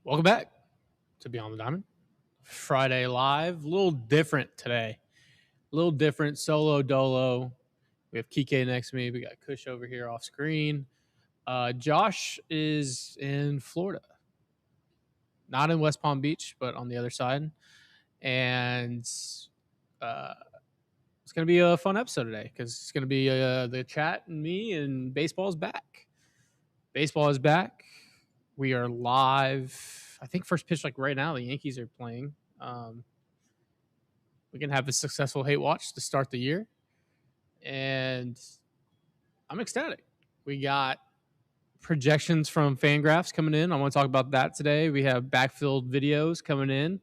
Welcome back to Beyond the Diamond. Friday Live. A little different today. A little different. Solo dolo. We have Kike next to me. We got Kush over here off screen. Josh is in Florida. Not in West Palm Beach, but on the other side. And it's going to be a fun episode today because it's going to be the chat and me, and baseball is back. Baseball is back. We are live. I think first pitch, like right now, the Yankees are playing. We can have a successful hate watch to start the year. And I'm ecstatic. We got projections from Fangraphs coming in. I want to talk about that today. We have Backfield videos coming in.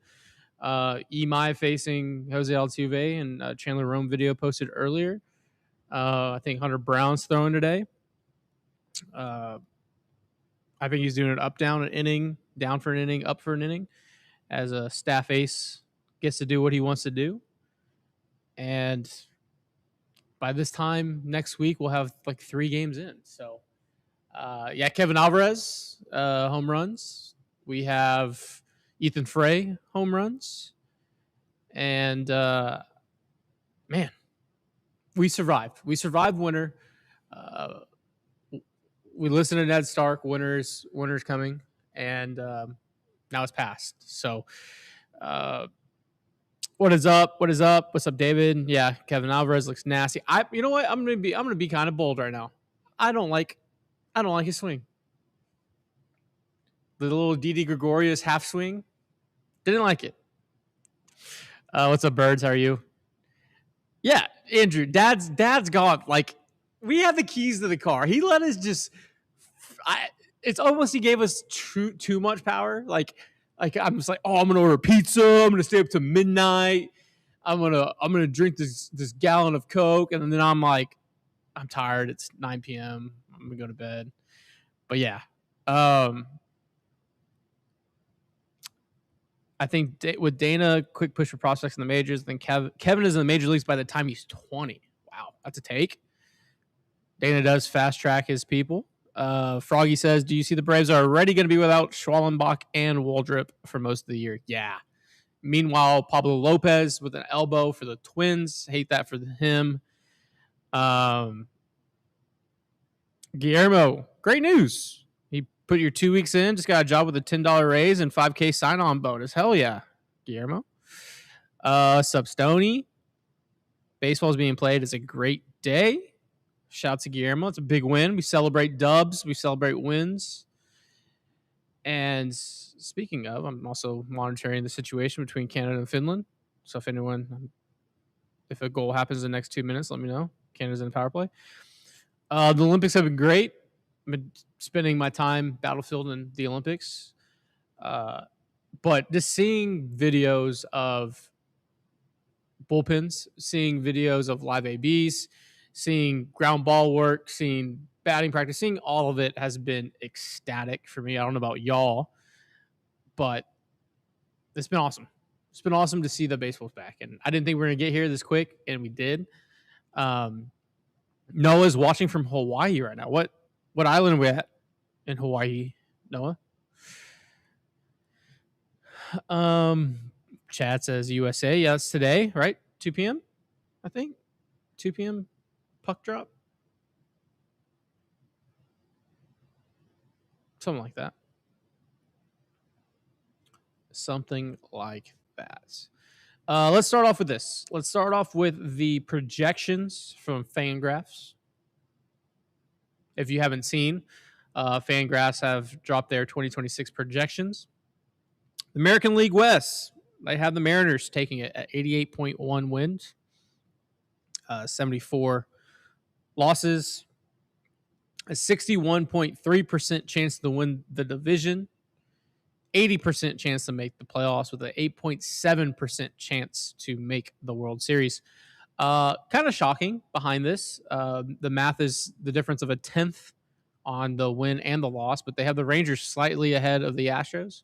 Emai facing Jose Altuve and Chandler Rome video posted earlier. I think Hunter Brown's throwing today. I think he's doing it up, down, an inning, down for an inning, up for an inning, as a staff ace gets to do what he wants to do. And by this time next week, we'll have like 3 games in. So, Kevin Alvarez, home runs. We have Ethan Frey, home runs. And, man, we survived. We survived winter. We listened to Ned Stark, winter's coming, and now it's past. So, what is up? What is up? What's up, David? Yeah, Kevin Alvarez looks nasty. You know what? I'm gonna be kind of bold right now. I don't like his swing. The little Didi Gregorius half swing, didn't like it. What's up, birds? How are you? Yeah, Andrew. Dad's gone. Like, we have the keys to the car. He let us just. It's almost he gave us too much power. Like I'm just like, oh, I'm gonna order pizza. I'm gonna stay up to midnight. I'm gonna drink this gallon of Coke, and then I'm like, I'm tired. It's 9 p.m. I'm gonna go to bed. But yeah, I think with Dana, quick push for prospects in the majors. Then Kevin is in the major leagues by the time he's 20. Wow, that's a take. Dana does fast track his people. Froggy says, do you see the Braves are already going to be without Schwallenbach and Waldrop for most of the year? Yeah. Meanwhile, Pablo Lopez with an elbow for the Twins. Hate that for him. Guillermo, great news. He put your 2 weeks in, just got a job with a $10 raise and $5K sign-on bonus. Hell yeah, Guillermo. Sub Stoney. Baseball's being played. It's a great day. Shout to Guillermo. It's a big win. We celebrate dubs. We celebrate wins. And speaking of, I'm also monitoring the situation between Canada and Finland. So if a goal happens in the next 2 minutes, let me know. Canada's in the power play. The Olympics have been great. I've been spending my time Battlefield in the Olympics. But just seeing videos of bullpens, seeing videos of live ABs, seeing ground ball work, seeing batting practice, seeing all of it has been ecstatic for me. I don't know about y'all, but it's been awesome. It's been awesome to see the baseball's back. And I didn't think we were going to get here this quick, and we did. Noah's watching from Hawaii right now. What island are we at in Hawaii, Noah? Chad says USA. Yeah, it's today, right? 2 p.m., I think. 2 p.m. puck drop. Something like that. Let's start off with this. Let's start off with the projections from Fangraphs. If you haven't seen, Fangraphs have dropped their 2026 projections. The American League West, they have the Mariners taking it at 88.1 wins, 74 losses, a 61.3% chance to win the division, 80% chance to make the playoffs, with an 8.7% chance to make the World Series. Kind of shocking behind this. The math is the difference of a 10th on the win and the loss, but they have the Rangers slightly ahead of the Astros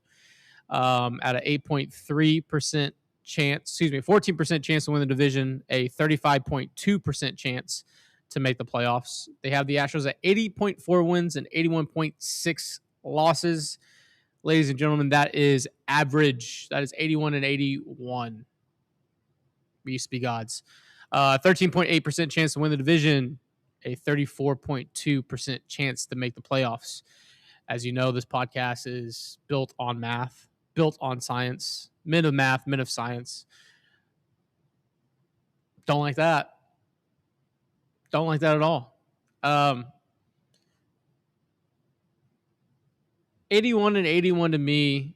at an 8.3% chance, 14% chance to win the division, a 35.2% chance to make the playoffs. They have the Astros at 80.4 wins and 81.6 losses. Ladies and gentlemen, that is average. That is 81 and 81. We used to be gods. 13.8% chance to win the division, a 34.2% chance to make the playoffs. As you know, this podcast is built on math, built on science, men of math, men of science. Don't like that. Don't like that at all. 81 and 81 to me,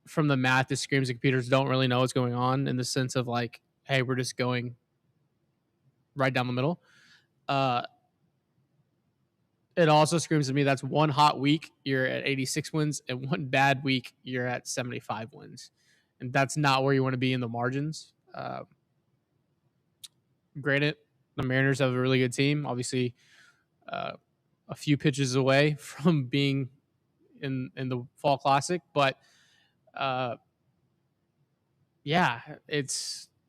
from the math, it screams the computers don't really know what's going on, in the sense of like, hey, we're just going right down the middle. It also screams to me that's one hot week, you're at 86 wins, and one bad week, you're at 75 wins. And that's not where you want to be in the margins. Granted, the Mariners have a really good team. Obviously, a few pitches away from being in the Fall Classic, but yeah,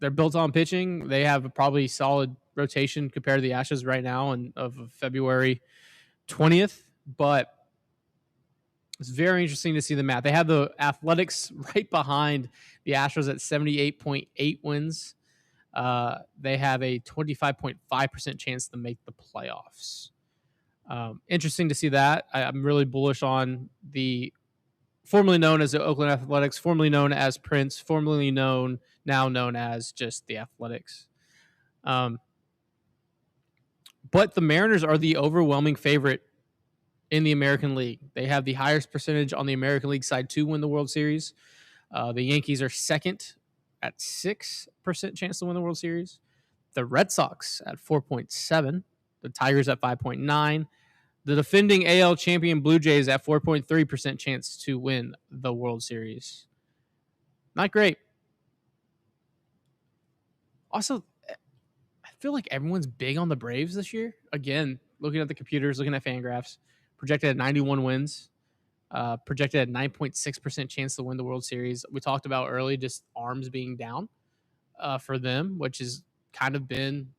they're built on pitching. They have a probably solid rotation compared to the Astros right now and of February 20th, but it's very interesting to see the math. They have the Athletics right behind the Astros at 78.8 wins. They have a 25.5% chance to make the playoffs. Interesting to see that. I'm really bullish on the formerly known as the Oakland Athletics, formerly known as Prince, formerly now known as just the Athletics. But the Mariners are the overwhelming favorite in the American League. They have the highest percentage on the American League side to win the World Series. The Yankees are second at 6% chance to win the World Series. The Red Sox at 4.7. The Tigers at 5.9. The defending AL champion Blue Jays at 4.3% chance to win the World Series. Not great. Also, I feel like everyone's big on the Braves this year. Again, looking at the computers, looking at Fangraphs, projected at 91 wins, projected at 9.6% chance to win the World Series. We talked about early just arms being down for them, which has kind of been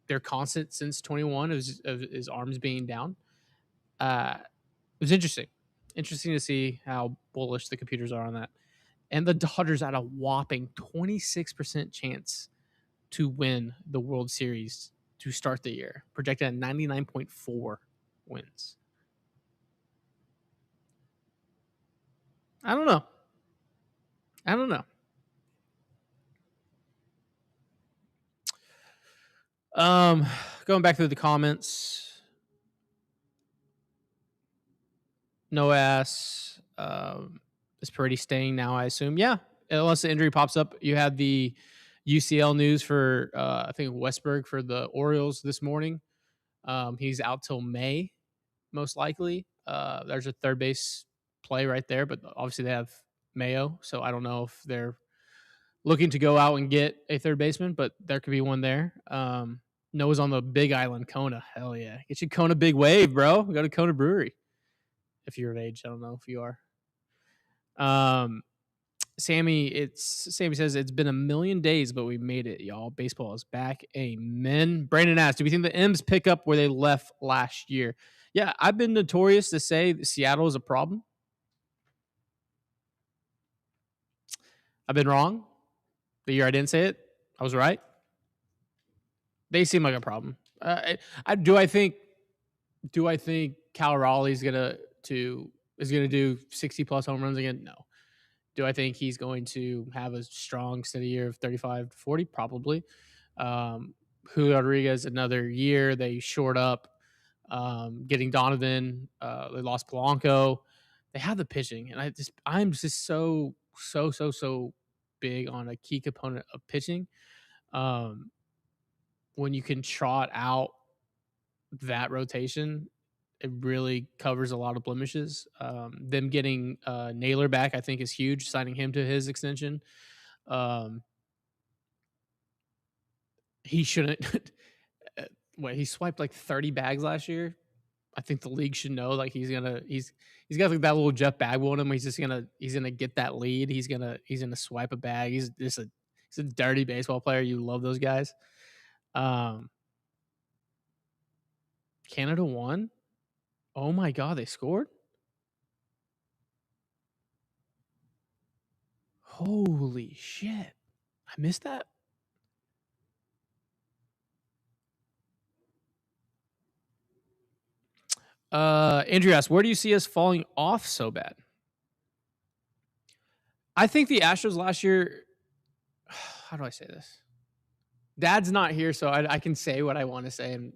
their constant since 21 is arms being down. It was interesting to see how bullish the computers are on that. And the Dodgers at a whopping 26% chance to win the World Series to start the year, projected at 99.4 wins. I don't know. Going back through the comments, no ass. Is Purdy staying now? I assume. Yeah, unless the injury pops up. You had the UCL news for I think Westberg for the Orioles this morning. He's out till May, most likely. There's a third base play right there, but obviously they have Mayo, so I don't know if they're looking to go out and get a third baseman, but there could be one there. Noah's on the Big Island, Kona. Hell yeah, get you Kona Big Wave, bro. Go to Kona Brewery if you're of age. I don't know if you are. Sammy says it's been a million days, but we made it, y'all. Baseball is back. Amen. Brandon asks, do we think the M's pick up where they left last year? Yeah, I've been notorious to say that Seattle is a problem. I've been wrong. The year I didn't say it, I was right. They seem like a problem. Do I think Cal Raleigh's gonna do 60 plus home runs again? No. Do I think he's going to have a strong, steady year of 35 to 40? Probably. Julio Rodriguez, another year. They shored up, getting Donovan. They lost Polanco. They have the pitching, and I'm just so big on a key component of pitching. When you can trot out that rotation, it really covers a lot of blemishes. Them getting Naylor back, I think, is huge. Signing him to his extension. He shouldn't. He swiped like 30 bags last year. I think the league should know like he's got like that little Jeff Bagwell in him. He's gonna get that lead. He's gonna swipe a bag. He's a dirty baseball player. You love those guys. Canada won. Oh my god, they scored. Holy shit. I missed that. Andrew asks, where do you see us falling off so bad? I think the Astros last year, how do I say this? Dad's not here, so I can say what I want to say, and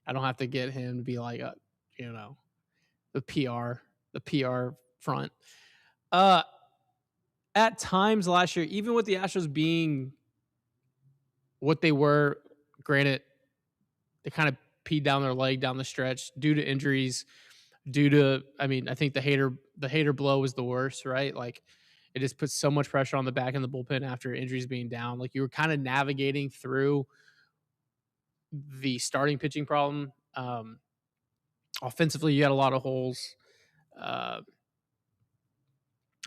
I don't have to get him to be like, the PR front. At times last year, even with the Astros being what they were, granted, they kind of peed down their leg down the stretch due to injuries, I think the hater blow was the worst, right? Like it just puts so much pressure on the back and the bullpen after injuries being down. Like you were kind of navigating through the starting pitching problem. Offensively, you had a lot of holes.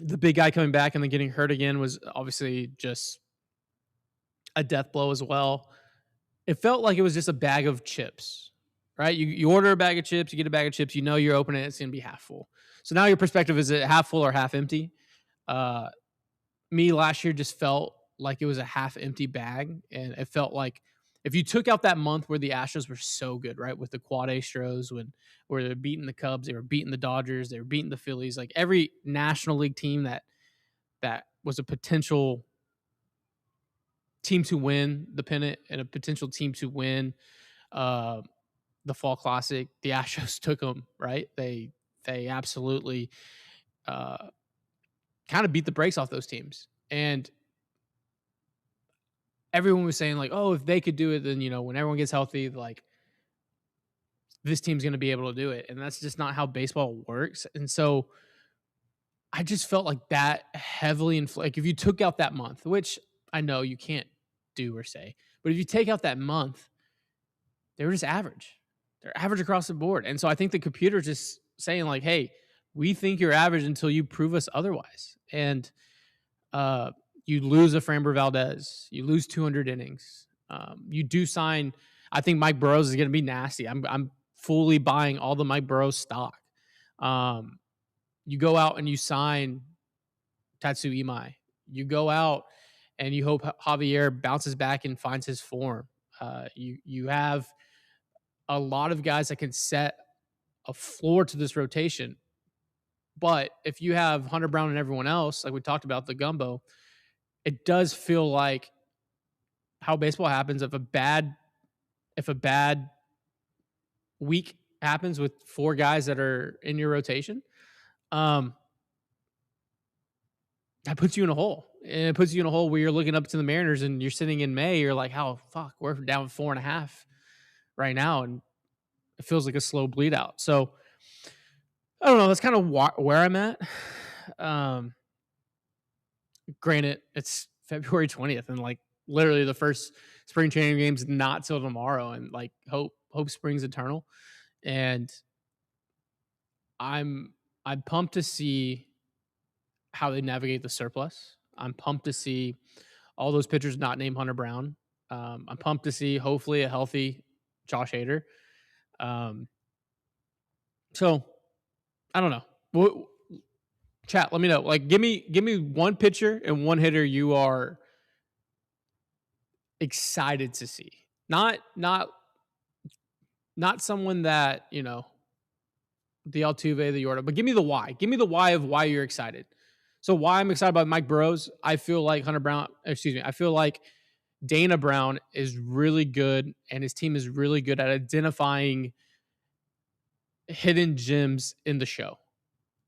The big guy coming back and then getting hurt again was obviously just a death blow as well. It felt like it was just a bag of chips, right? You order a bag of chips, you get a bag of chips, you know you're opening it, it's going to be half full. So now your perspective is it half full or half empty? Me last year just felt like it was a half empty bag, and it felt like if you took out that month where the Astros were so good, right, with the quad Astros, where they're beating the Cubs, they were beating the Dodgers, they were beating the Phillies, like every National League team that was a potential team to win the pennant and a potential team to win the Fall Classic, the Astros took them, right? They absolutely kind of beat the brakes off those teams, and everyone was saying like, oh, if they could do it, then when everyone gets healthy, like this team's going to be able to do it, and that's just not how baseball works. And so I just felt like that heavily like if you took out that month, which I know you can't do or say, but if you take out that month, they were just average. They're average across the board. And so I think the computer's just saying like, hey, we think you're average until you prove us otherwise. And you lose a Framber Valdez, you lose 200 innings. You do sign, I think Mike Burrows is going to be nasty. I'm fully buying all the Mike Burrows stock. You go out and you sign Tatsu Imai. You go out and you hope Javier bounces back and finds his form. You have a lot of guys that can set a floor to this rotation. But if you have Hunter Brown and everyone else, like we talked about the gumbo, it does feel like how baseball happens. If a bad week happens with four guys that are in your rotation, that puts you in a hole. And it puts you in a hole where you're looking up to the Mariners and you're sitting in May. You're like, oh, fuck, we're down 4.5 right now. And it feels like a slow bleed out. So I don't know. That's kind of where I'm at. Granted, it's February 20th, and like literally the first spring training game's not till tomorrow, and like hope springs eternal. And I'm pumped to see how they navigate the surplus. I'm pumped to see all those pitchers not named Hunter Brown. I'm pumped to see hopefully a healthy Josh Hader. So I don't know. Chat, let me know. Like, give me one pitcher and one hitter you are excited to see. Not someone that, the Altuve, the Yorda, but give me the why. Give me the why of why you're excited. So why I'm excited about Mike Burrows, I feel like I feel like Dana Brown is really good and his team is really good at identifying hidden gems in the show.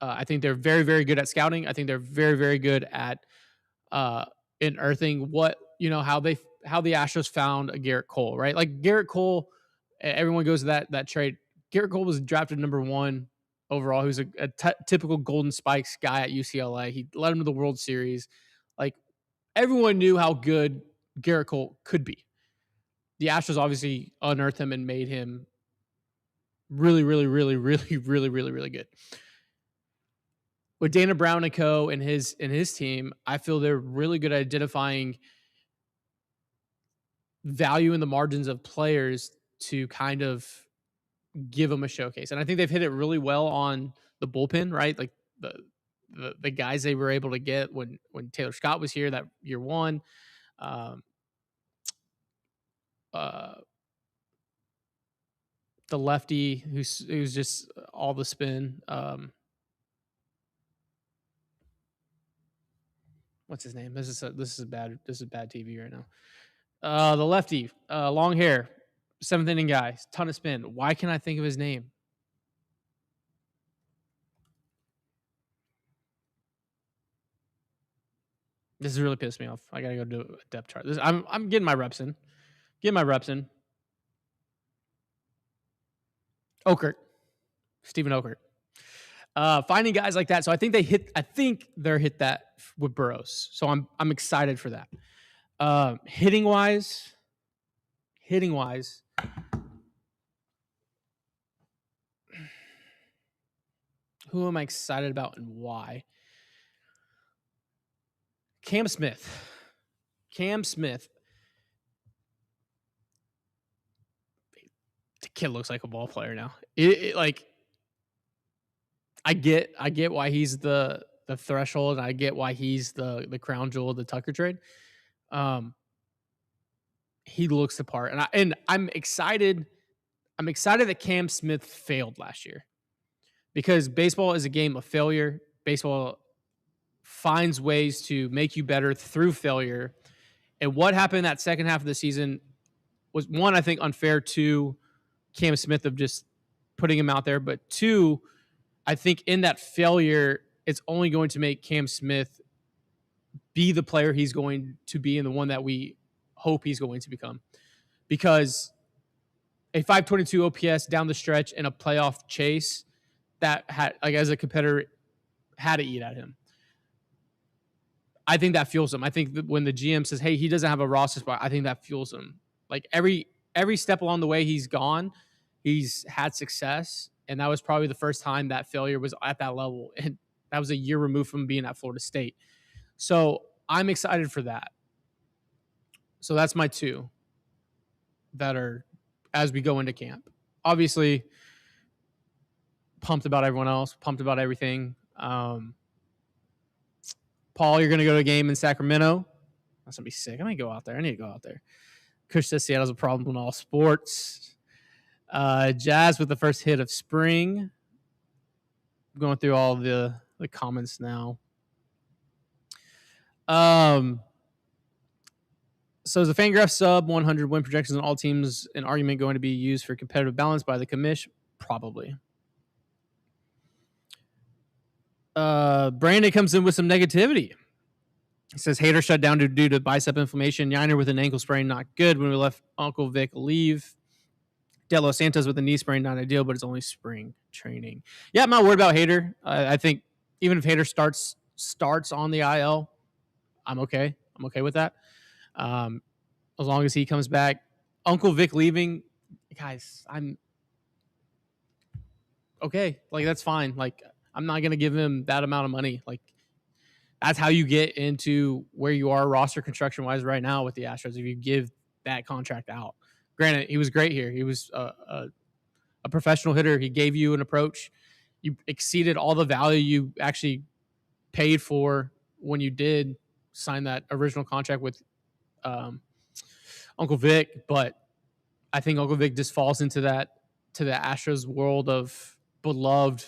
I think they're very, very good at scouting. I think they're very, very good at unearthing how the Astros found a Garrett Cole, right? Like Garrett Cole, everyone goes to that trade. Garrett Cole was drafted number 1 overall. Who's a typical Golden Spikes guy at UCLA. He led him to the World Series. Like everyone knew how good Garrett Cole could be. The Astros obviously unearthed him and made him really, really, really, really, really, really, really good. With Dana Brown and co. and his team, I feel they're really good at identifying value in the margins of players to kind of give them a showcase. And I think they've hit it really well on the bullpen, right? Like the guys they were able to get when Taylor Scott was here that year one. The lefty who's just all the spin. What's his name? This is bad TV right now. The lefty, long hair, 7th inning guy, ton of spin. Why can't I think of his name? This is really pissed me off. I gotta go do a depth chart. I'm getting my reps in. Okert. Stephen Okert. Finding guys like that. So I think they're hit that with Burrows. So I'm excited for that. Hitting wise. Who am I excited about and why? Cam Smith. The kid looks like a ball player now. I get why he's the threshold. And I get why he's the crown jewel of the Tucker trade. He looks the part, and I'm excited. I'm excited that Cam Smith failed last year, because baseball is a game of failure. Baseball finds ways to make you better through failure. And what happened that second half of the season was, one, I think unfair to Cam Smith of just putting him out there, but two, I think in that failure, it's only going to make Cam Smith be the player he's going to be and the one that we hope he's going to become. Because a 522 OPS down the stretch in a playoff chase, that had, like, as a competitor, had to eat at him. I think that fuels him. I think that when the GM says, hey, he doesn't have a roster spot, I think that fuels him. Like, every step along the way he's gone, he's had success. And that was probably the first time that failure was at that level. And that was a year removed from being at Florida State. So I'm excited for that. So that's my two that are as we go into camp. Obviously, pumped about everyone else, pumped about everything. Paul, you're going to go to a game in Sacramento. That's going to be sick. I need to go out there. Chris says Seattle's a problem in all sports. Jazz with the first hit of spring. I'm going through all the comments now. So is the Fangraph sub 100 win projections on all teams an argument going to be used for competitive balance by the commish? Probably. Brandon comes in with some negativity. He says Hader shut down due to bicep inflammation. Yiner with an ankle sprain, not good. When we left Uncle Vic leave. De Los Santos with a knee sprain, not ideal, but it's only spring training. Yeah, I'm not worried about Hader. I think even if Hader starts on the IL, I'm okay. I'm okay with that. As long as he comes back. Uncle Vic leaving, guys, I'm okay. Like, that's fine. Like, I'm not going to give him that amount of money. Like, that's how you get into where you are roster construction wise right now with the Astros, if you give that contract out. Granted, he was great here. He was a professional hitter. He gave you an approach. You exceeded all the value you actually paid for when you did sign that original contract with Uncle Vic. But I think Uncle Vic just falls into the Astros world of beloved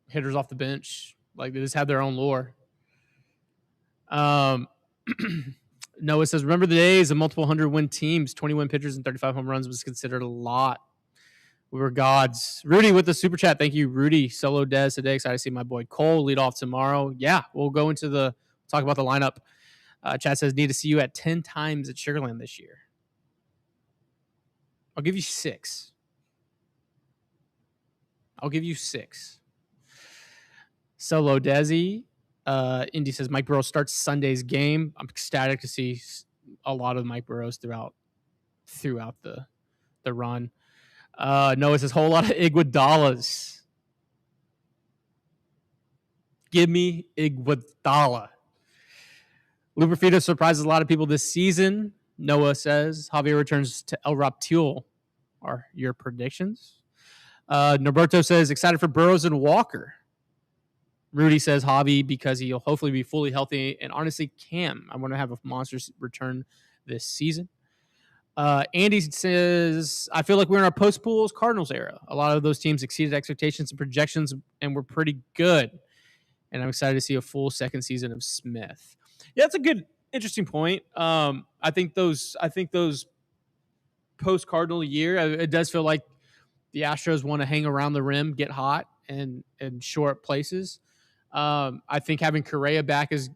hitters off the bench. Like, they just have their own lore. Noah says, remember the days of multiple 100-win teams, 20-win pitchers and 35 home runs was considered a lot. We were gods. Rudy with the super chat. Thank you, Rudy. Solo Des today. Excited to see my boy Cole lead off tomorrow. Yeah, we'll go into talk about the lineup. Chat says, need to see you at 10 times at Sugarland this year. I'll give you 6. Solo Desi. Indy says Mike Burrows starts Sunday's game. I'm ecstatic to see a lot of Mike Burrows throughout the run. Noah says whole lot of Iguodala's. Give me Iguodala. Luperfito surprises a lot of people this season. Noah says Javier returns to El Raptul. Are your predictions? Norberto says excited for Burrows and Walker. Rudy says hobby because he'll hopefully be fully healthy. And honestly, Cam, I want to have a monster's return this season. Andy says, I feel like we're in our post-Pools Cardinals era. A lot of those teams exceeded expectations and projections and were pretty good. And I'm excited to see a full second season of Smith. Yeah, that's a good, interesting point. I think those post-Cardinal year, it does feel like the Astros want to hang around the rim, get hot, and short places. I think having Correa back is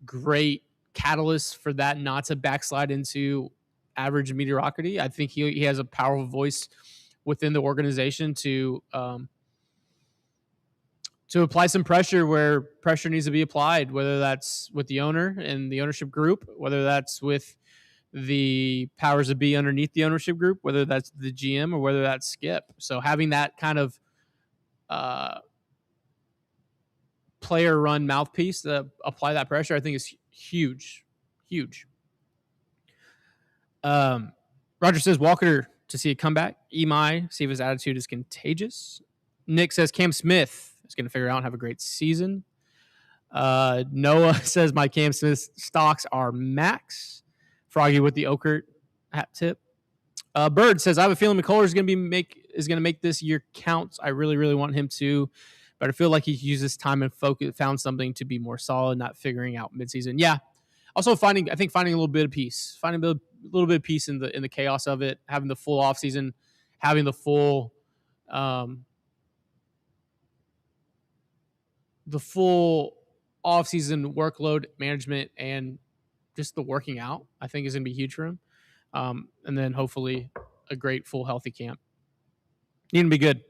great catalyst for that not to backslide into average mediocrity. I think he has a powerful voice within the organization to apply some pressure where pressure needs to be applied, whether that's with the owner and the ownership group, whether that's with the powers that be underneath the ownership group, whether that's the GM or whether that's Skip. So having that kind of player run mouthpiece to apply that pressure, I think is huge. Roger says Walker to see a comeback. Emai, see if his attitude is contagious. Nick says Cam Smith is going to figure out and have a great season. Noah says my Cam Smith stocks are max. Froggy with the Okert hat tip. Bird says I have a feeling McCullers is going to make this year count. I really want him to, but I feel like he used this time and found something to be more solid, not figuring out midseason. Yeah. Also finding a little bit of peace, in the chaos of it, having the full offseason, having the full offseason workload management and just the working out, I think is going to be huge for him. And then hopefully a great full healthy camp. Need to be good.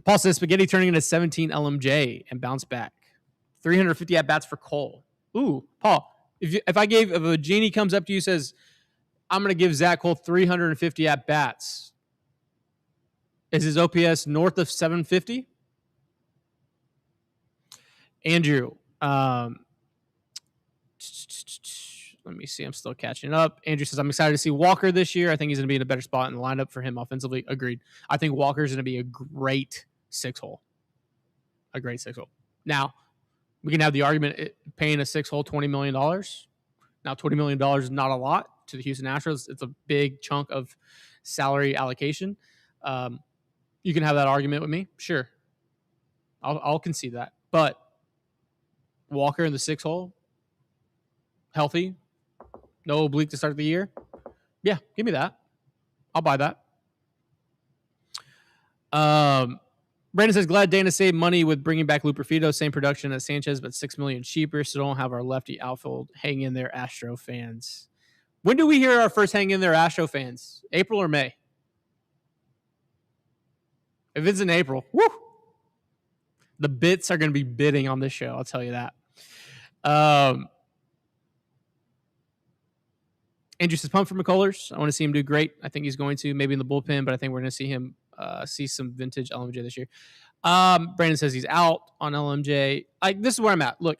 Paul says spaghetti turning into 17 LMJ and bounce back. 350 at bats for Cole. Ooh, Paul, if a genie comes up to you and says, I'm going to give Zach Cole 350 at bats, is his OPS north of 750? Andrew, let me see. I'm still catching up. Andrew says, I'm excited to see Walker this year. I think he's going to be in a better spot in the lineup for him offensively. Agreed. I think Walker is going to be a great six-hole. Now, we can have the argument paying a six-hole $20 million. Now, $20 million is not a lot to the Houston Astros. It's a big chunk of salary allocation. You can have that argument with me. Sure. I'll concede that. But Walker in the six-hole, healthy, no oblique to start the year. Yeah, give me that. I'll buy that. Brandon says, glad Dana saved money with bringing back Lou Perfito. Same production as Sanchez, but $6 million cheaper. So don't have our lefty outfield hang in there, Astro fans. When do we hear our first hang in there, Astro fans? April or May? If it's in April, woo! The bits are going to be bidding on this show. I'll tell you that. Andrew says, pumped for McCullers. I want to see him do great. I think he's going to, maybe in the bullpen, but I think we're going to see him see some vintage LMJ this year. Brandon says he's out on LMJ. This is where I'm at. Look,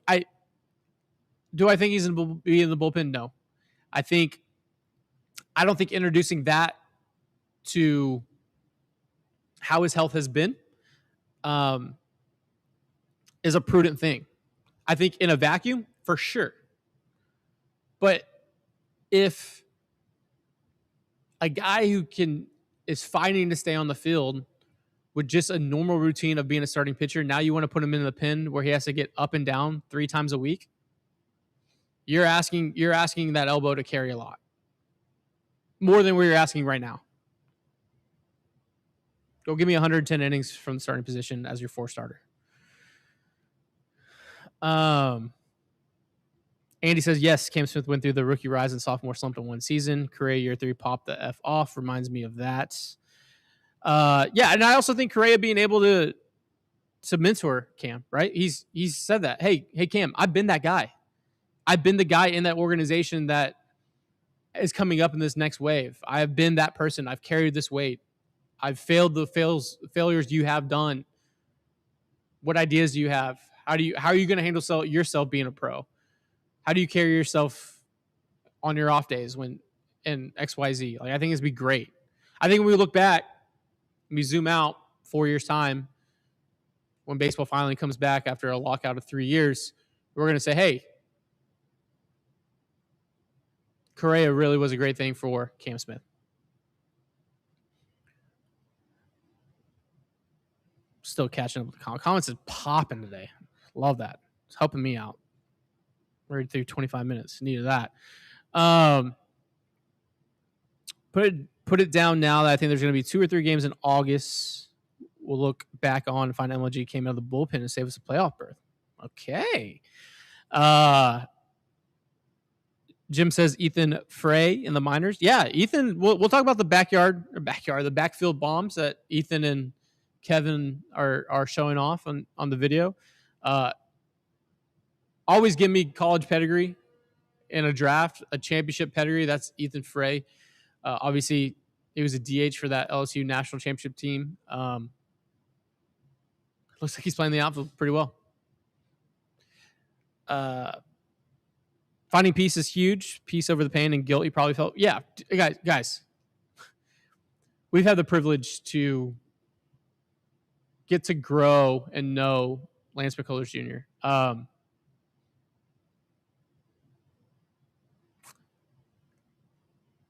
do I think he's going to be in the bullpen? No. I don't think introducing that to how his health has been is a prudent thing. I think in a vacuum, for sure. But if a guy who is fighting to stay on the field with just a normal routine of being a starting pitcher, now you want to put him in the pen where he has to get up and down 3 times a week, you're asking that elbow to carry a lot. More than we're asking right now. Go give me 110 innings from the starting position as your 4-starter. Andy says, yes, Cam Smith went through the rookie rise and sophomore slump in one season. Correa year 3 popped the F off. Reminds me of that. Yeah, and I also think Correa being able to mentor Cam, right? He's said that. Hey, Cam, I've been that guy. I've been the guy in that organization that is coming up in this next wave. I have been that person. I've carried this weight. I've failed the failures you have done. What ideas do you have? How are you going to handle yourself being a pro? How do you carry yourself on your off days when in XYZ? I think it's be great. I think when we look back, we zoom out 4 years' time, when baseball finally comes back after a lockout of 3 years, we're going to say, hey, Correa really was a great thing for Cam Smith. Still catching up with the comments. Comments is popping today. Love that. It's helping me out. Right through 25 minutes. Needed that. Put it down now that I think there's going to be 2 or 3 games in August. We'll look back on and find MLG came out of the bullpen and save us a playoff berth. Okay. Jim says Ethan Frey in the minors. Yeah, Ethan. We'll talk about the the backfield bombs that Ethan and Kevin are showing off on the video. Always give me college pedigree in a draft, a championship pedigree. That's Ethan Frey. Obviously, he was a DH for that LSU national championship team. Looks like he's playing the outfield pretty well. Finding peace is huge. Peace over the pain and guilt you probably felt. Yeah, guys, we've had the privilege to get to grow and know Lance McCullers Jr.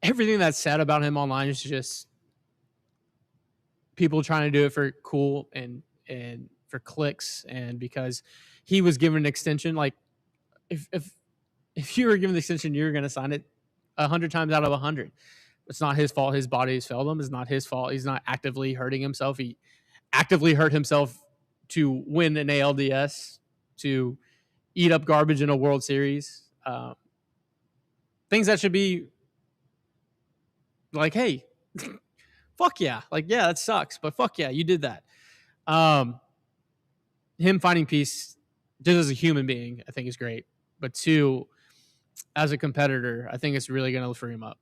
Everything that's said about him online is just people trying to do it for cool and for clicks, and because he was given an extension. Like if you were given the extension, you're going to sign it 100 times out of 100. It's not his fault. His body has failed him. It's not his fault. He's not actively hurting himself. He actively hurt himself to win an ALDS, to eat up garbage in a World Series. Things that should be like, hey, fuck yeah. Like, yeah, that sucks, but fuck yeah, you did that. Him finding peace just as a human being, I think is great. But 2, as a competitor, I think it's really going to free him up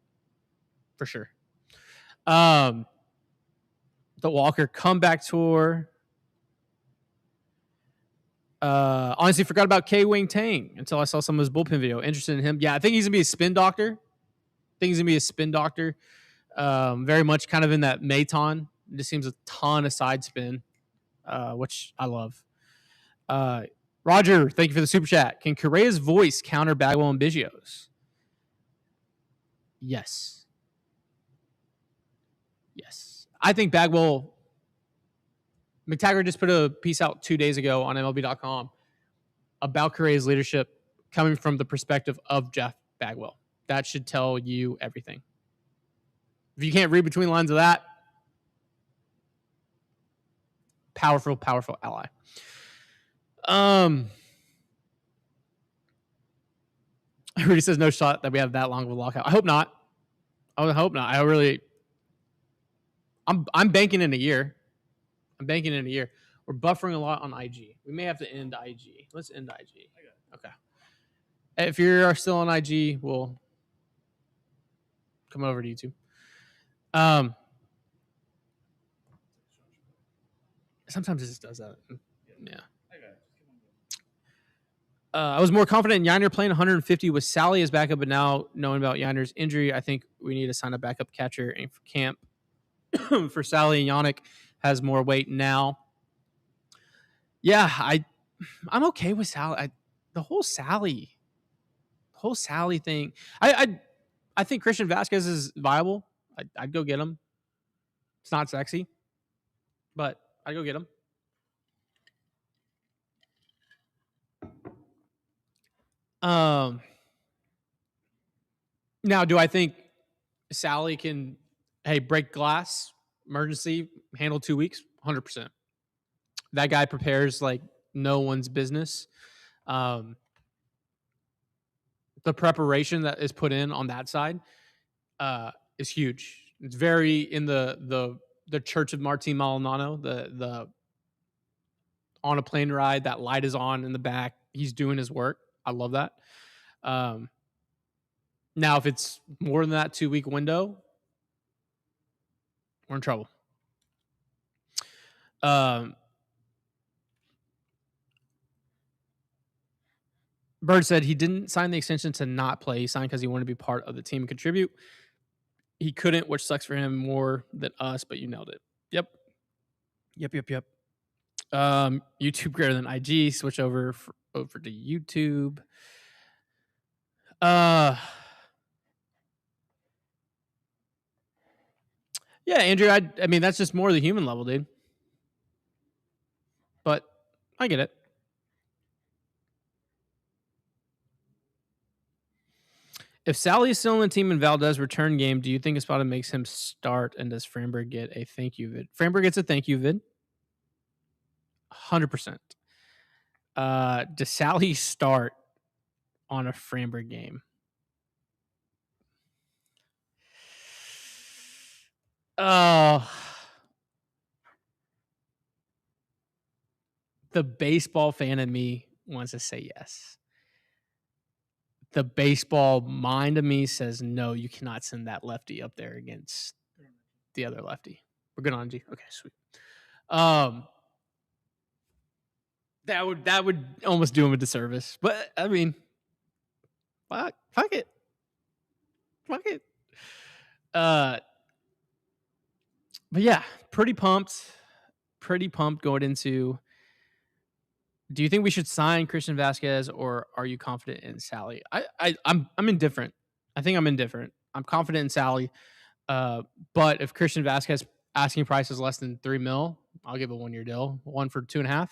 for sure. The Walker comeback tour. Honestly, forgot about K-Wing Tang until I saw some of his bullpen video. Interested in him. Yeah, I think he's going to be a spin doctor. Very much kind of in that Maton. It just seems a ton of side spin, which I love. Roger, thank you for the super chat. Can Correa's voice counter Bagwell and Biggio's? Yes. I think Bagwell. McTaggart just put a piece out 2 days ago on MLB.com about Correa's leadership coming from the perspective of Jeff Bagwell. That should tell you everything. If you can't read between the lines of that, powerful ally. Rudy says no shot that we have that long of a lockout. I hope not. I'm banking in a year. We're buffering a lot on IG. We may have to end IG. Let's end IG. Okay. If you're still on IG, we'll come over to YouTube. Sometimes it just does that. Yeah. I was more confident in Yiner playing 150 with Sally as backup, but now knowing about Yiner's injury, I think we need to sign a backup catcher and for camp for Sally. And Yannick has more weight now. Yeah, I'm okay with Sally. The whole Sally thing. I think Christian Vasquez is viable. I'd go get him. It's not sexy, but I'd go get him. Now, do I think Sally can, break glass, emergency, handle 2 weeks? 100%. That guy prepares like no one's business. The preparation that is put in on that side is huge. It's very in the Church of Martin Maldonado. The on a plane ride, that light is on in the back. He's doing his work. I love that. Now, if it's more than that 2 week window, we're in trouble. Bird said he didn't sign the extension to not play. He signed because he wanted to be part of the team and contribute. He couldn't, which sucks for him more than us, but you nailed it. Yep. Yep. YouTube greater than IG. Switch over to YouTube. Yeah, Andrew. I mean, that's just more the human level, dude. But I get it. If Sally is still in the team and Valdez return game, do you think Espada makes him start? And does Framber get a thank you vid? Framber gets a thank you vid. 100%. Does Sally start on a Framber game? Oh, the baseball fan in me wants to say yes. The baseball mind of me says no. You cannot send that lefty up there against the other lefty. We're good on G. Okay, sweet. That would almost do him a disservice. But I mean, fuck it. But yeah, pretty pumped going into. Do you think we should sign Christian Vasquez, or are you confident in Sally? I'm indifferent. I think I'm indifferent. I'm confident in Sally, but if Christian Vasquez asking price is less than $3 million, I'll give a 1 year deal. 1 for 2.5.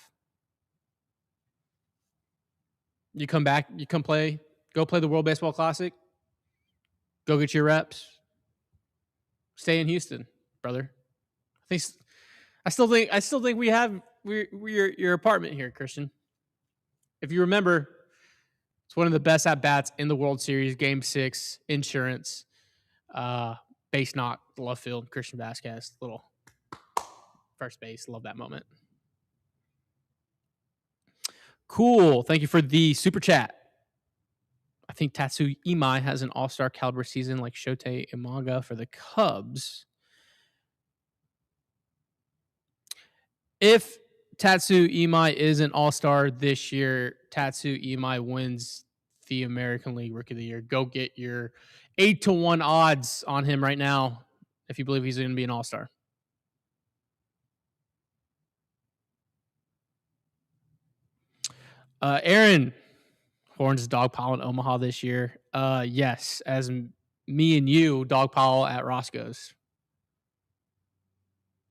You come back, go play the World Baseball Classic, go get your reps, stay in Houston, brother. I still think we have your apartment here, Christian. If you remember, it's one of the best at bats in the World Series, Game 6, insurance, base knock, left field, Christian Vasquez, little first base. Love that moment. Cool. Thank you for the super chat. I think Tatsu Imai has an all-star caliber season like Shotei Imaga for the Cubs. If Tatsu Imai is an all-star this year, Tatsu Imai wins the American League Rookie of the Year. Go get your 8-1 odds on him right now if you believe he's going to be an all-star. Aaron, Horns dog pile in Omaha this year. Yes, as me and you dog pile at Roscoe's.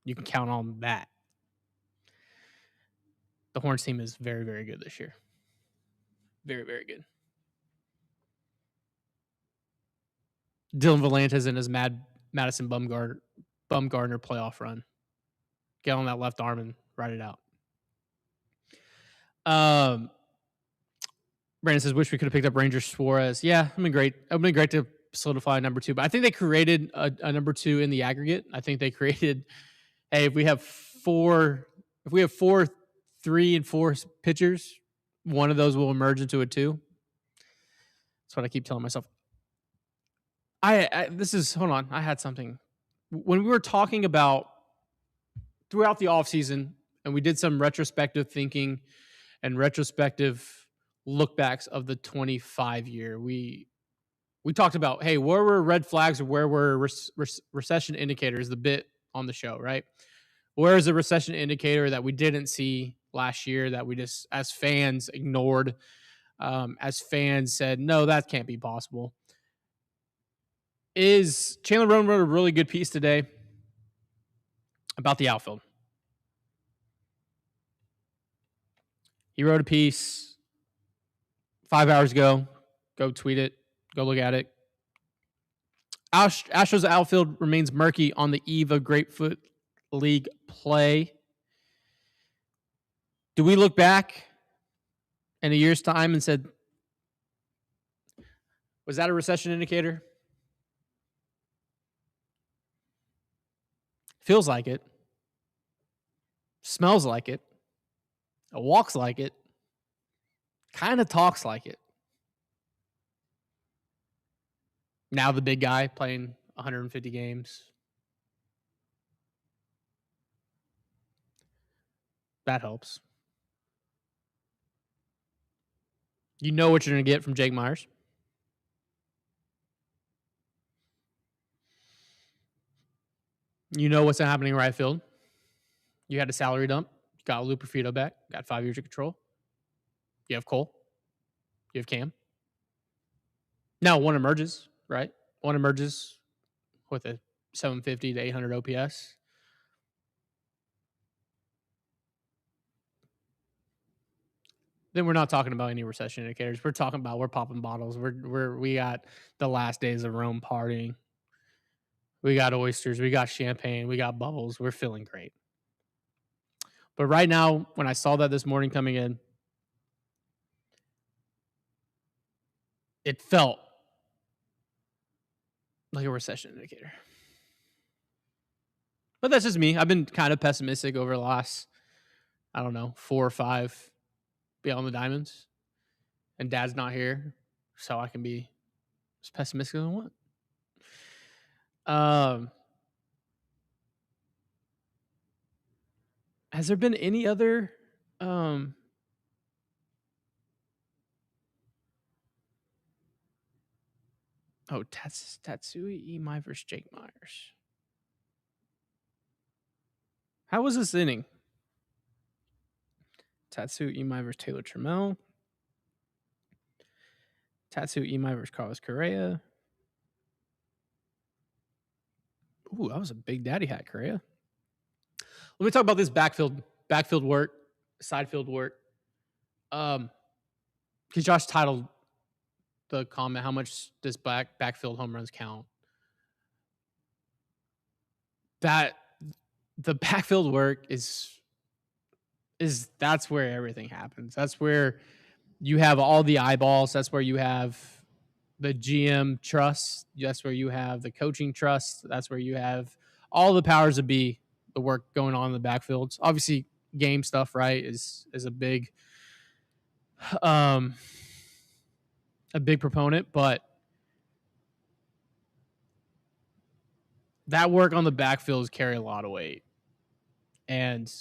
You can count on that. The Horns team is very, very good this year. Very, very good. Dylan Valantes and his Madison Bumgarner playoff run. Get on that left arm and ride it out. Brandon says, wish we could have picked up Ranger Suarez. Yeah, it would have been great to solidify number 2. But I think they created a number 2 in the aggregate. I think they created, hey, if we have 4, 3 and 4 pitchers, one of those will emerge into a 2. That's what I keep telling myself. Hold on. I had something. When we were talking about throughout the offseason, and we did some retrospective thinking and retrospective look backs of the 25 year, we talked about, hey, where were red flags or where were recession indicators, the bit on the show, right? Where is a recession indicator that we didn't see last year that we just, as fans, ignored? As fans said, no, that can't be possible. Chandler Roan wrote a really good piece today about the outfield. He wrote a piece 5 hours ago. Go tweet it. Go look at it. Astros outfield remains murky on the eve of Grapefruit League play. Do we look back in a year's time and said, was that a recession indicator? Feels like it. Smells like it. Walks like it. Kind of talks like it. Now the big guy playing 150 games. That helps. You know what you're going to get from Jake Myers. You know what's happening in right field. You had a salary dump. You got Lou Profito back. Got 5 years of control. You have Cole. You have Cam. Now one emerges, right? One emerges with a 750 to 800 OPS. Then we're not talking about any recession indicators. We're talking about we're popping bottles. We got the last days of Rome partying. We got oysters. We got champagne. We got bubbles. We're feeling great. But right now, when I saw that this morning coming in, it felt like a recession indicator. But that's just me. I've been kind of pessimistic over the last, 4 or 5 beyond the diamonds. And Dad's not here, so I can be as pessimistic as I want. Has there been any other Tatsui Imai versus Jake Myers. How was this inning? Tatsui Imai versus Taylor Trammell. Tatsui Imai versus Carlos Correa. Ooh, that was a big daddy hat, Correa. Let me talk about this backfield work, side field work. Because Josh titled the comment, how much does backfield home runs count? That the backfield work is that's where everything happens. That's where you have all the eyeballs. That's where you have the GM trust. That's where you have the coaching trust. That's where you have all the powers to be, the work going on in the backfields. Obviously, game stuff, right, is a big proponent, but that work on the backfields carry a lot of weight. And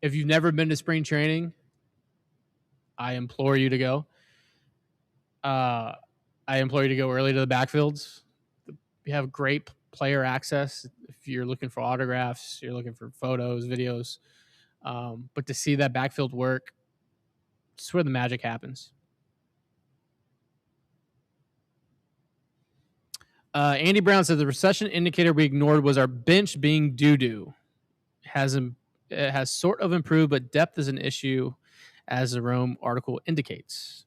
if you've never been to spring training, I implore you to go. I implore you to go early to the backfields. You have great player access. If you're looking for autographs, you're looking for photos, videos. But to see that backfield work, it's where the magic happens. Andy Brown said the recession indicator we ignored was our bench being doo-doo. It has sort of improved, but depth is an issue, as the Rome article indicates.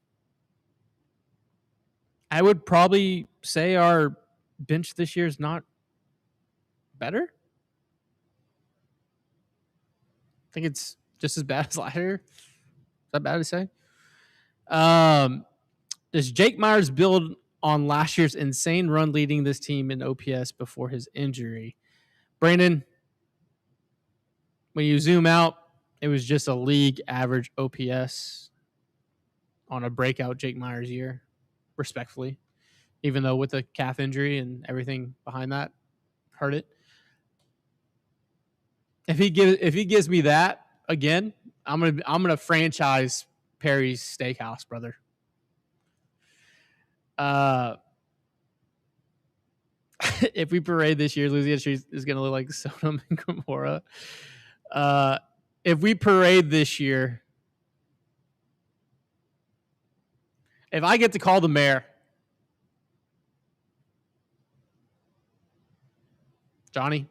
I would probably say our bench this year is not better. I think it's just as bad as last year. Is that bad to say? Does Jake Myers build on last year's insane run leading this team in OPS before his injury? Brandon, when you zoom out, it was just a league average OPS on a breakout Jake Myers year, respectfully, even though with the calf injury and everything behind that hurt it. If he gives me that again, I'm gonna franchise Perry's Steakhouse, brother. If we parade this year, Louisiana Street is going to look like Sodom and Gomorrah. If we parade this year, if I get to call the mayor, Johnny,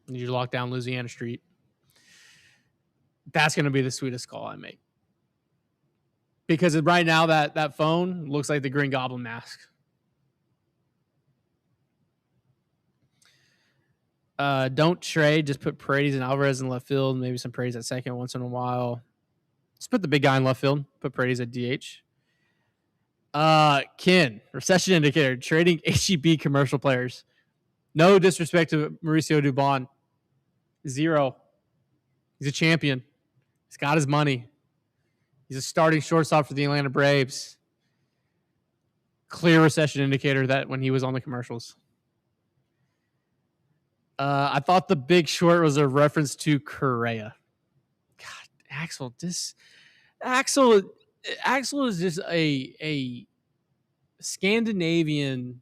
I need you to lock down Louisiana Street. That's going to be the sweetest call I make. Because right now that phone looks like the Green Goblin mask. Don't trade. Just put Paredes and Alvarez in left field. Maybe some Paredes at second once in a while. Just put the big guy in left field. Put Paredes at DH. Ken, recession indicator. Trading HEB commercial players. No disrespect to Mauricio Dubon. 0. He's a champion. He's got his money. He's a starting shortstop for the Atlanta Braves. Clear recession indicator that when he was on the commercials. I thought the Big Short was a reference to Correa. God, Axel is just a Scandinavian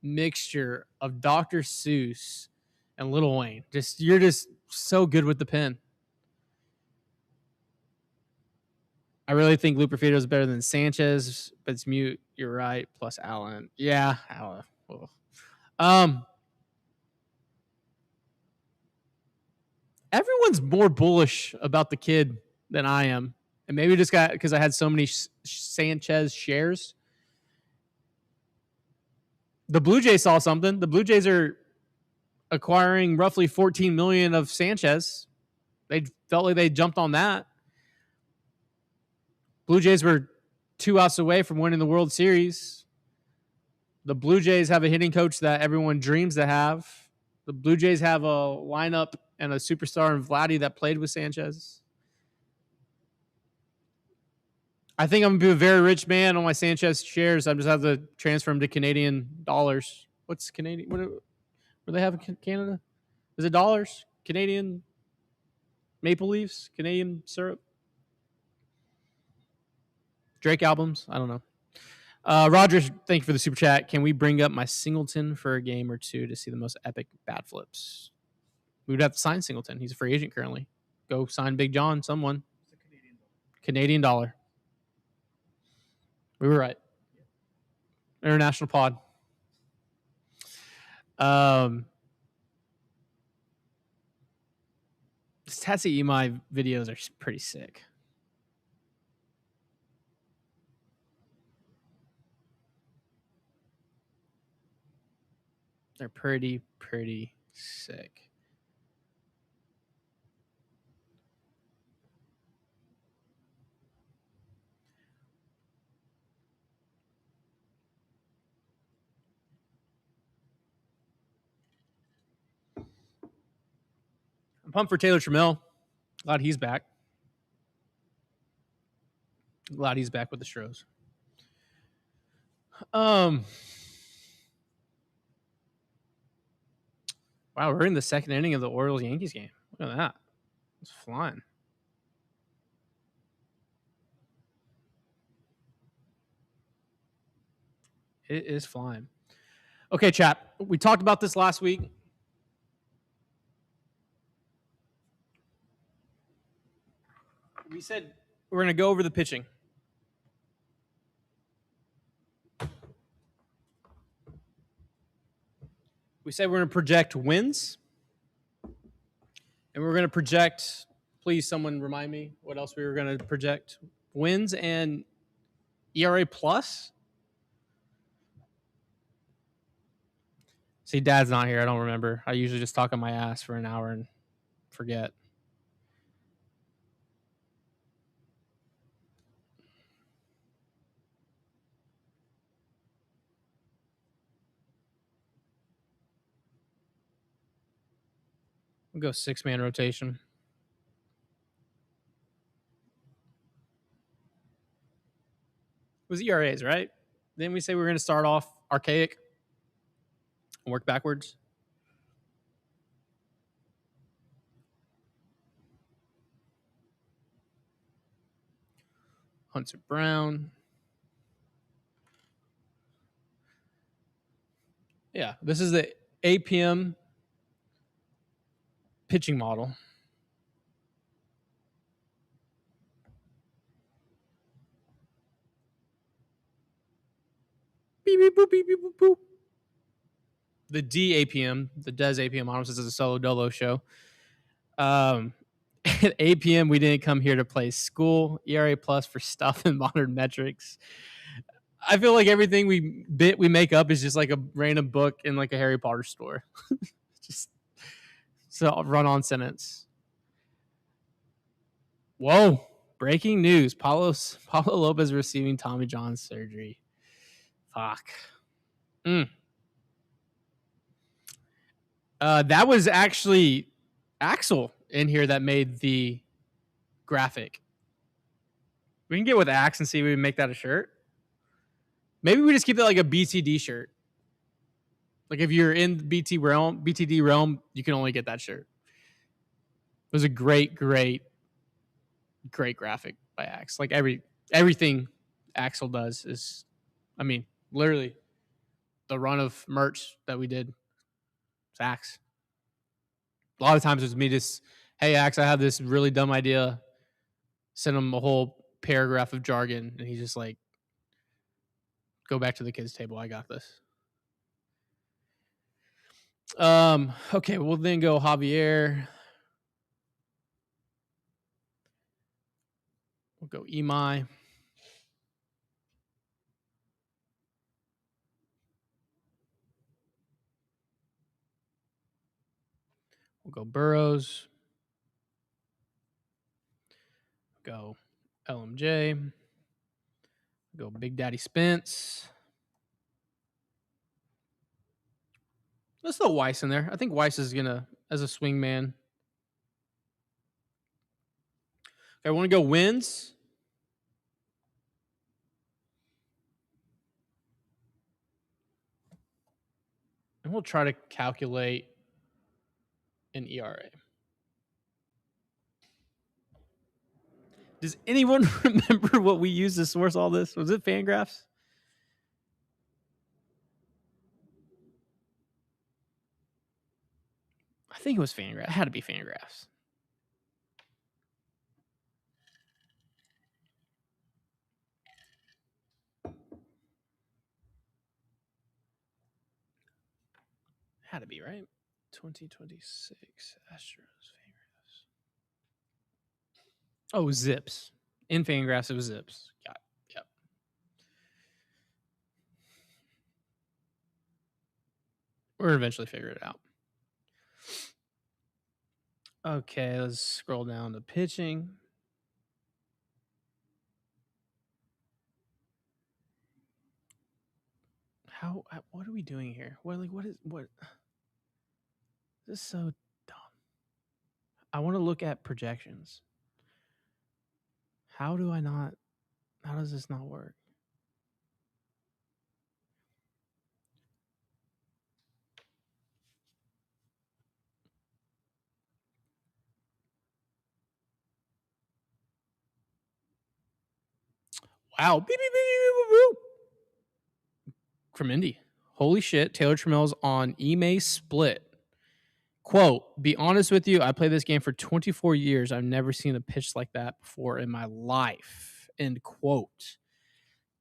mixture of Dr. Seuss and Lil Wayne. You're just so good with the pen. I really think Lupe Perfito is better than Sanchez, but it's mute. You're right. Plus Allen. Yeah. Allen. Everyone's more bullish about the kid than I am. And maybe just got because I had so many Sanchez shares. The Blue Jays saw something. The Blue Jays are acquiring roughly 14 million of Sanchez. They felt like they jumped on that. Blue Jays were 2 outs away from winning the World Series. The Blue Jays have a hitting coach that everyone dreams to have. The Blue Jays have a lineup and a superstar in Vladdy that played with Sanchez. I think I'm going to be a very rich man on my Sanchez shares. I just have to transfer them to Canadian dollars. What's Canadian? What do they have in Canada? Is it dollars? Canadian maple leaves? Canadian syrup? Drake albums? I don't know. Rogers, thank you for the super chat. Can we bring up my Singleton for a game or two to see the most epic bat flips? We would have to sign Singleton. He's a free agent currently. Go sign Big John, someone. Canadian dollar. We were right. International pod. Tatsi Imai videos are pretty sick. They're pretty sick. I'm pumped for Taylor Trammell. Glad he's back. Glad he's back with the Stros. Wow, we're in the second inning of the Orioles-Yankees game. Look at that. It's flying. It is flying. Okay, chat. We talked about this last week. We said we're going to go over the pitching. We said we're going to project wins. And we're going to project, please someone remind me what else we were going to project. Wins and ERA plus. See, Dad's not here. I don't remember. I usually just talk on my ass for an hour and forget. We'll go 6-man rotation. It was ERAs, right? Didn't we say we were going to start off archaic and work backwards? Hunter Brown. Yeah, this is the APM pitching model. Beep, beep, boop, beep, beep, boop, boop. The DAPM, the Des APM model, this is a solo dolo show. At APM, we didn't come here to play school. ERA plus for stuff and modern metrics. I feel like everything we make up is just like a random book in like a Harry Potter store. Just so run-on sentence. Whoa! Breaking news: Paulo Lopez receiving Tommy John surgery. Fuck. That was actually Axel in here that made the graphic. We can get with Axe and see if we can make that a shirt. Maybe we just keep that like a BTD shirt. Like if you're in BTD realm, you can only get that shirt. It was a great graphic by Axe. Like everything Axel does is, I mean, literally the run of merch that we did. It's Axe. A lot of times it's me just, hey, Axe, I have this really dumb idea. Send him a whole paragraph of jargon, and he's just like, go back to the kids' table. I got this. Okay, we'll then go Javier. We'll go Imai. We'll go Burrows. Go LMJ. Go Big Daddy Spence. Let's throw Weiss in there. I think Weiss is gonna as a swing man. Okay, I want to go wins. And we'll try to calculate an ERA. Does anyone remember what we used to source all this? Was it Fangraphs? I think it was Fangraphs. It had to be Fangraphs. Had to be, right? 2026 Astros Fangraphs. Oh, Zips. In Fangraphs, it was Zips. Got it. Yep. We're gonna eventually figure it out. Okay, let's scroll down to pitching. What are we doing here? What this is so dumb. I want to look at projections. How does this not work? Wow. Beep, beep, beep, beep, beep, beep. Cremindy. Holy shit. Taylor Trammell's on Ime split. Quote, be honest with you, I played this game for 24 years. I've never seen a pitch like that before in my life. End quote.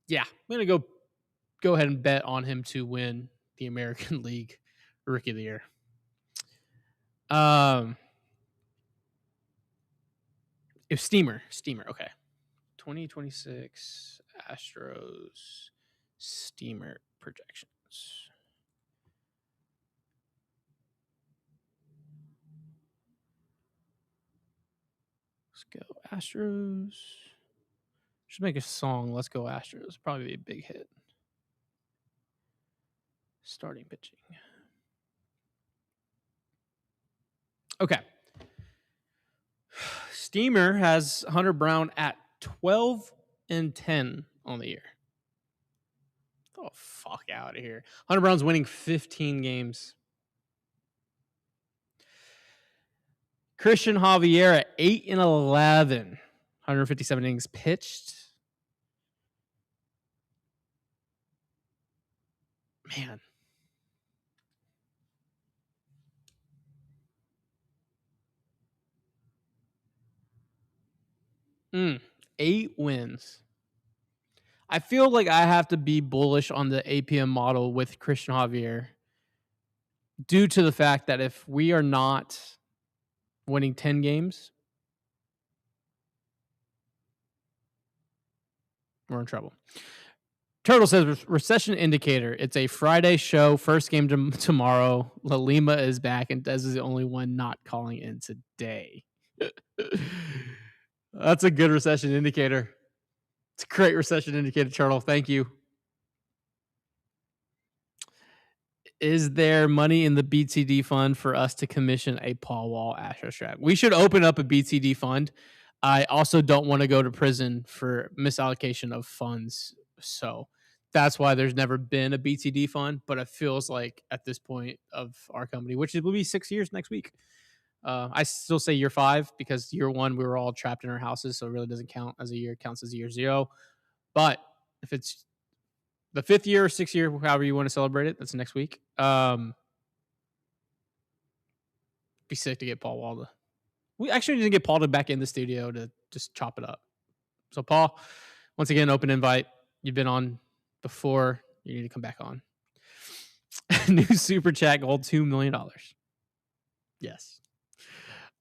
Yeah, I'm going to go ahead and bet on him to win the American League Rookie of the Year. If Steamer, okay. 2026 Astros Steamer projections. Let's go Astros. Should make a song. Let's go Astros. Probably be a big hit. Starting pitching. Okay. Steamer has Hunter Brown at 12-10 on the year. Oh, fuck out of here. Hunter Brown's winning 15 games. Christian Javier at 8-11. 157 innings pitched. Man. 8 wins. I feel like I have to be bullish on the APM model with Christian Javier due to the fact that if we are not winning 10 games, we're in trouble. Turtle says recession indicator. It's a Friday show. First game tomorrow. La Lima is back, and Dez is the only one not calling in today. That's a good recession indicator. It's a great recession indicator, Turtle. Thank you. Is there money in the BTD fund for us to commission a Paul Wall Astro Strat? We should open up a BTD fund. I also don't want to go to prison for misallocation of funds. So that's why there's never been a BTD fund. But it feels like at this point of our company, which will be 6 years next week. I still say year 5 because year 1, we were all trapped in our houses. So it really doesn't count as a year. It counts as year 0. But if it's the 5th year or 6th year, however you want to celebrate it, that's next week. Be sick to get Paul Wall. We actually need to get Paul back in the studio to just chop it up. So, Paul, once again, open invite. You've been on before. You need to come back on. New super chat goal, $2 million. Yes.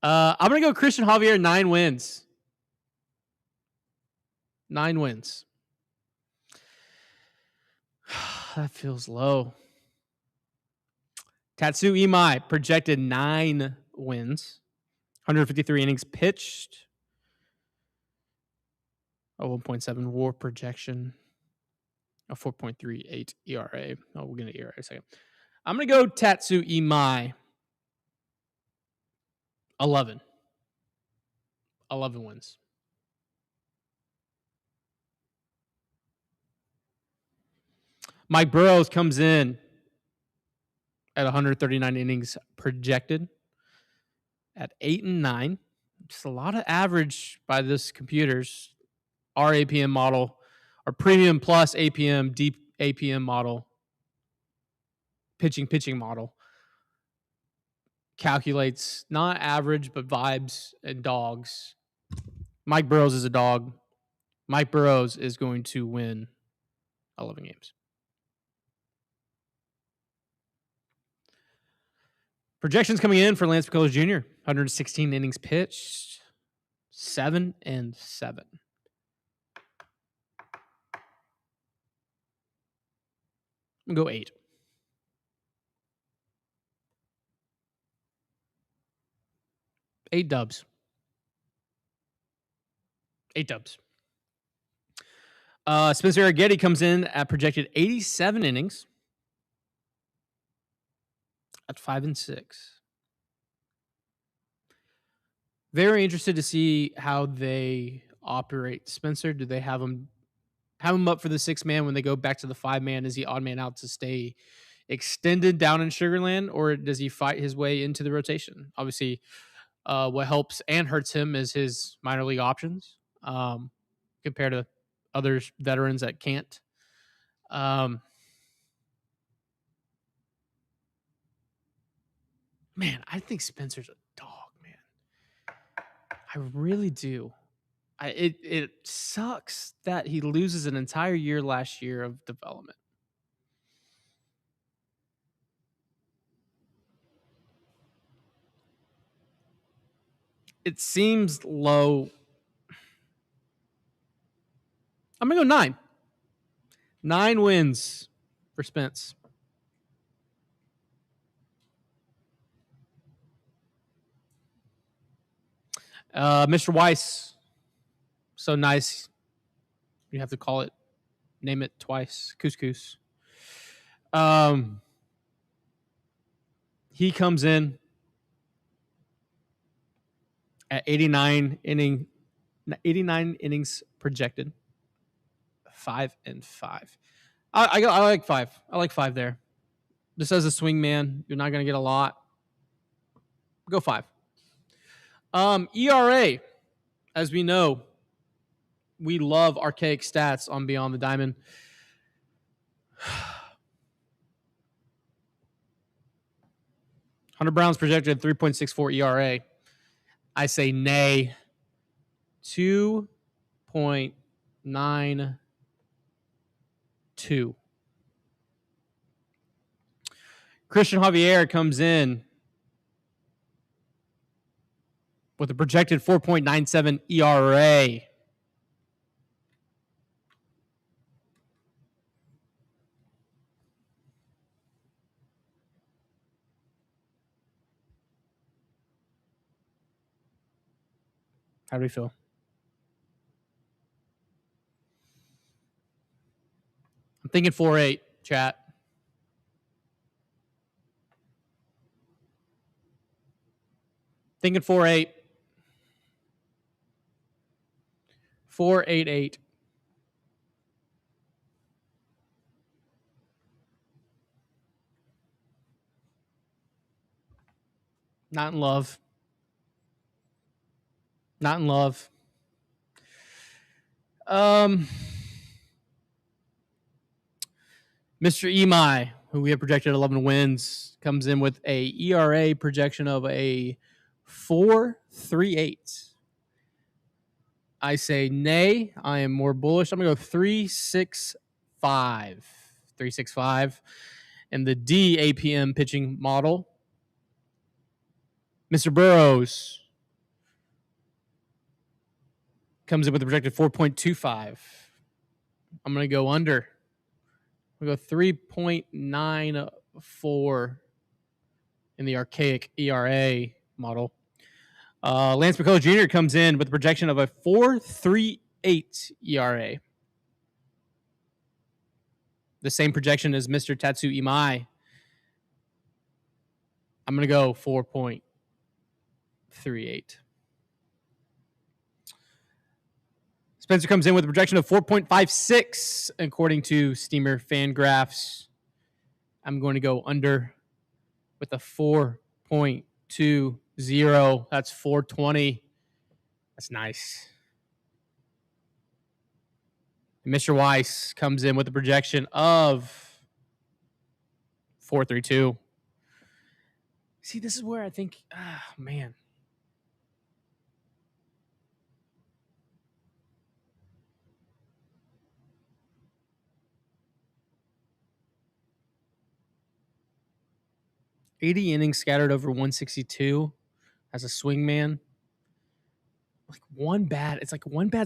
I'm going to go Christian Javier, 9 wins. 9 wins. That feels low. Tatsu Imai projected 9 wins. 153 innings pitched. A 1.7 WAR projection. A 4.38 ERA. Oh, we're going to ERA in a second. I'm going to go Tatsu Imai. 11 wins. Mike Burrows comes in at 139 innings projected at 8-9. Just a lot of average by this computer's our APM model, our premium plus APM, deep APM model, pitching model calculates not average, but vibes and dogs. Mike Burrows is a dog. Mike Burrows is going to win 11 games. Projections coming in for Lance McCullers Jr. 116 innings pitched, 7-7. I'm going to go 8. 8 dubs. 8 dubs. Spencer Arrighetti comes in at projected 87 innings at 5-6. Very interested to see how they operate. Spencer, do they have him up for the 6-man when they go back to the 5-man? Is he odd man out to stay extended down in Sugarland, or does he fight his way into the rotation? Obviously, what helps and hurts him is his minor league options compared to other veterans that can't. Man, I think Spencer's a dog, man. I really do. It sucks that he loses an entire year last year of development. It seems low. I'm going to go 9. 9 wins for Spence. Mr. Weiss. So nice. You have to call it, name it twice. Couscous. He comes in at 89 innings projected. 5-5. I like 5. I like 5 there. Just as a swing man, you're not going to get a lot. Go 5. ERA, as we know, we love archaic stats on Beyond the Diamond. Hunter Brown's projected 3.64 ERA. I say nay. 2.92. Christian Javier comes in with a projected 4.97 ERA. How do we feel? I'm thinking 4.8, chat. Thinking 4.8. 4.88. Not in love. Not in love. Mr. Imai who we have projected 11 wins, comes in with a ERA projection of a 4.38. I say nay. I am more bullish. I'm going to go 3.65. 3.65. And the D APM pitching model, Mr. Burrows comes in with a projected 4.25. I'm going to go under. We go 3.94 in the archaic ERA model. Lance McCullers Jr. comes in with a projection of a 4.38 ERA. The same projection as Mr. Tatsu Imai. I'm going to go 4.38. Spencer comes in with a projection of 4.56 according to Steamer Fangraphs. I'm going to go under with a 4.20. That's 420. That's nice. And Mr. Weiss comes in with a projection of 4.32. See, this is where I think, man. $80 innings scattered over 162 as a swingman. Like one bad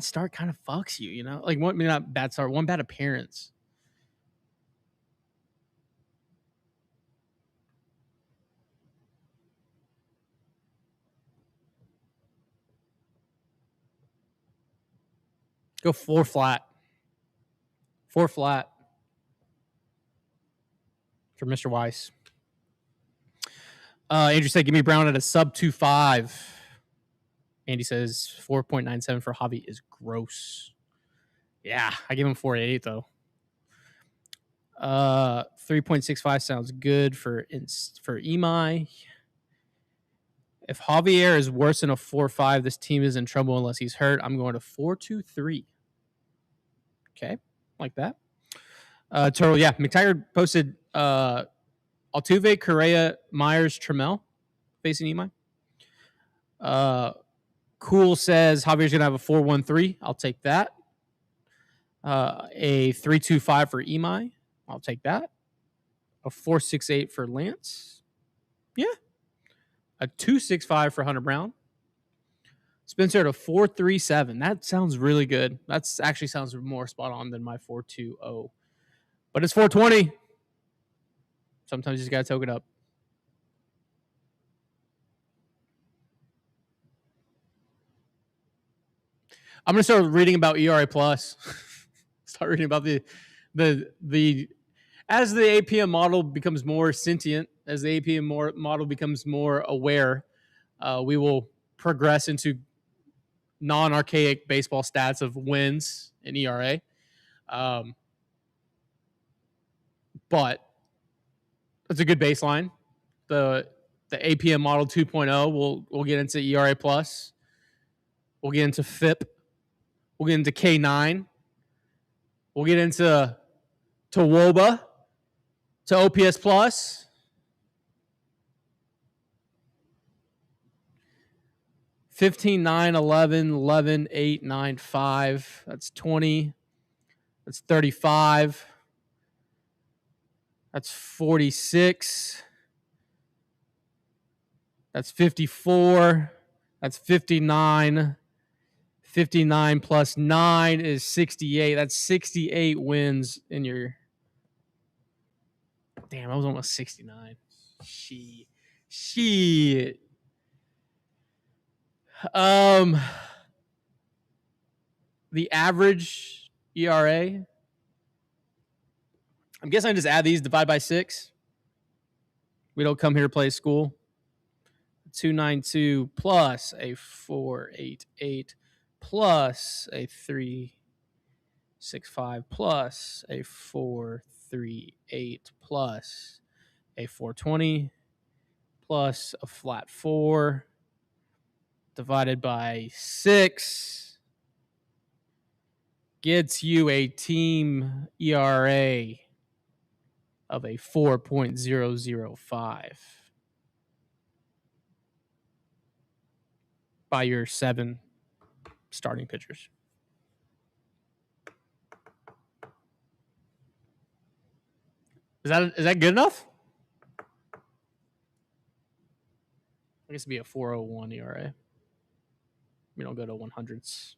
start kind of fucks you, you know? Like one, not bad start, one bad appearance. Go 4 flat. 4 flat for Mr. Weiss. Andrew said, give me Brown at a sub 2.5. Andy says 4.97 for Javi is gross. Yeah, I give him 4.88 though. 3.65 sounds good for Imai. If Javier is worse than a 4.5, this team is in trouble unless he's hurt. I'm going to 4.23. Okay, like that. Total, yeah. McTaggart posted Altuve, Correa, Myers, Trammell facing Imai. Cool says Javier's going to have a 4.13. I'll take that. A 3.25 for Imai. I'll take that. A 4.68 for Lance. Yeah. A 2.65 for Hunter Brown. Spencer at a 4.37. That sounds really good. That's actually sounds more spot on than my 4.20. But it's 4.20. Sometimes you just got to toke it up. I'm going to start reading about ERA plus. Start reading about the as the APM model becomes more sentient, as the APM model becomes more aware, we will progress into non-archaic baseball stats of wins and ERA. But it's a good baseline. The APM model 2.0, we'll get into ERA plus. We'll get into FIP. We'll get into K9. We'll get into WOBA, to OPS plus. 15, 9, 11, 11, 8, 9, 5. That's 20. That's 35. That's 46. That's 54. That's 59. 59 plus 9 is 68. That's 68 wins in your... Damn, I was almost 69. Shit. The average ERA, I'm guessing I just add these, divide by 6. We don't come here to play school. 292 plus a 488 plus a 365 plus a 438 plus a 420 plus a flat 4 divided by 6 gets you a team ERA of a 4.005 by your 7 starting pitchers. Is that good enough? I guess it'd be a 4.01 ERA. We don't go to 100s.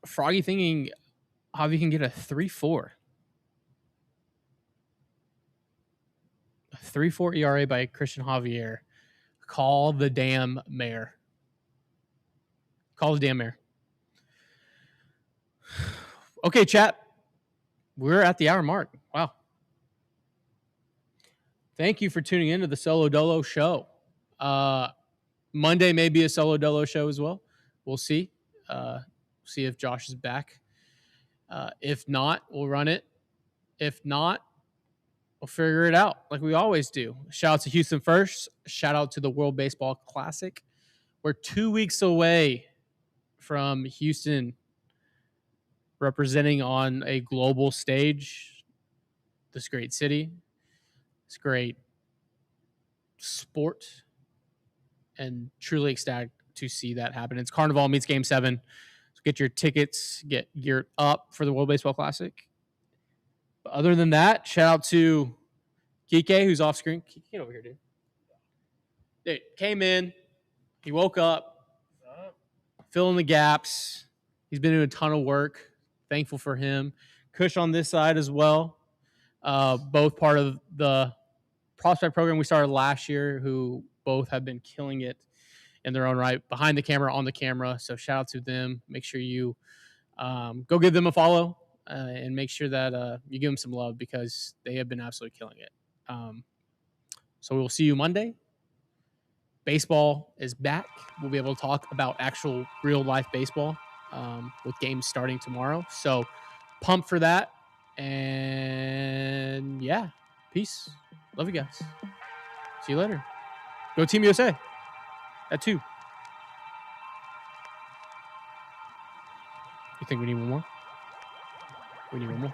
Froggy thinking Javi can get a 3.4. A 3.4 ERA by Christian Javier. Call the damn mayor. Call the damn mayor. Okay, chat. We're at the hour mark. Wow. Thank you for tuning in to the Solo Dolo show. Monday may be a Solo Dolo show as well. We'll see. See if Josh is back. If not, we'll run it. If not, we'll figure it out like we always do. Shout out to Houston first. Shout out to the World Baseball Classic. We're 2 weeks away from Houston representing on a global stage this great city, this great sport, and truly ecstatic to see that happen. It's Carnival meets Game 7. So get your tickets, get geared up for the World Baseball Classic. But other than that, shout out to Kike, who's off screen. Get over here, dude. Dude, came in. He woke up, filling the gaps. He's been doing a ton of work. Thankful for him. Kush on this side as well. Both part of the prospect program we started last year, who both have been killing it in their own right, behind the camera, on the camera. So shout out to them. Make sure you go give them a follow and make sure that you give them some love because they have been absolutely killing it. So we'll see you Monday. Baseball is back. We'll be able to talk about actual real life baseball with games starting tomorrow. So pumped for that. And yeah, peace. Love you guys. See you later. Go Team USA at 2. You think we need one more? We need one more.